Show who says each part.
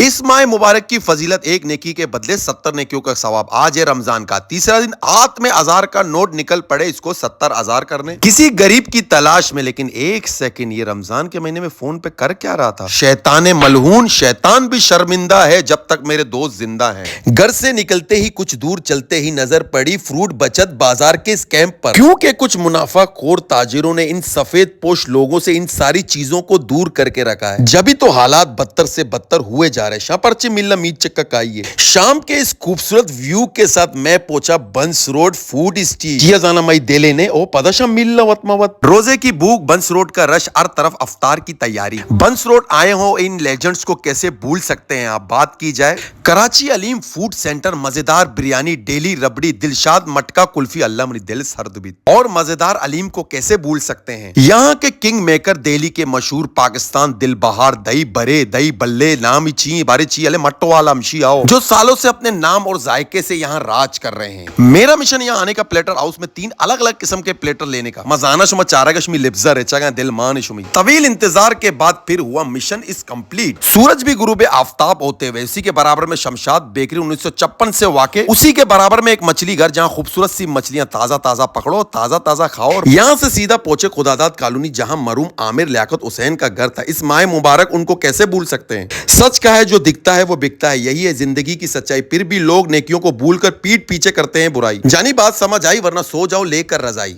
Speaker 1: इस माह मुबारक की फजीलत एक नेकी के बदले 70 नेकियों का सवाब। आज है रमजान का तीसरा दिन, हाथ में 1000 का नोट निकल पड़े इसको 70,000 करने किसी गरीब की तलाश में। लेकिन एक सेकंड, ये रमजान के महीने में फोन पे कर क्या रहा था? शैतान मलहून, शैतान भी शर्मिंदा है जब तक मेरे दोस्त जिंदा हैं। घर से निकलते ही कुछ दूर चलते ही नजर पड़ी फ्रूट बचत बाजार के स्कैम पर, क्योंकि कुछ मुनाफाखोर ताजिरों ने इन सफेद पोश लोगों से इन सारी चीजों को दूर करके रखा है। जब तो हालात बदतर से बदतर हुए जा रहे। शापर्ची मिलना मीट चक्का काइए। शाम के इस खूबसूरत व्यू के साथ मैं पहुंचा बंस रोड फूड स्ट्रीट। जिया जाना मई देले ने ओ पदशम मिलना वतमावत। रोजे की भूख, बंस रोड का रश, हर तरफ अफ्तार की तैयारी। बंस रोड आए हो, इन लेजेंड्स को कैसे भूल सकते हैं आप। बात की जाए कराची अलीम फूड सेंटर, मजेदार बिरयानी, डेली रबड़ी, दिलशाद मटका कुल्फी, अल्लाह मनी दिल सर्द भी, और मजेदार अलीम को कैसे भूल सकते हैं। यहाँ के किंग मेकर दिल्ली के मशहूर पाकिस्तान दिल बहार दही बरे, दही बल्ले, नाम ची बारे ची अले मट्टो वाला अमशी आओ, जो सालों से अपने नाम और जायके से यहाँ राज कर रहे हैं। मेरा मिशन यहाँ आने का प्लेटर हाउस में 3 अलग अलग किस्म के प्लेटर लेने का। मजाना शुमा चारागशमी लिप्जा रेचा दिल मान शुमी। तवील इंतजार के बाद फिर हुआ मिशन इस कंप्लीट। सूरज भी गुरूबे आफ्ताब होते हुए उसी के बराबर में शमशाद बेकरी 1956 से वाक़े, उसी के बराबर में एक मछली घर जहाँ खूबसूरत सी मछलियां ताजा ताजा पकड़ो, ताजा ताजा खाओ। और यहाँ से सीधा पहुंचे खुदादाद कॉलोनी जहाँ मरूम आमिर लियाकत हुसैन का घर था। इस माह मुबारक उनको कैसे भूल सकते हैं। सच का है जो दिखता है वो बिकता है, यही है जिंदगी की सच्चाई। फिर भी लोग नेकियों को भूल कर पीठ पीछे करते हैं बुराई। जानी बात समझ आई, वरना सो जाओ लेकर रजाई।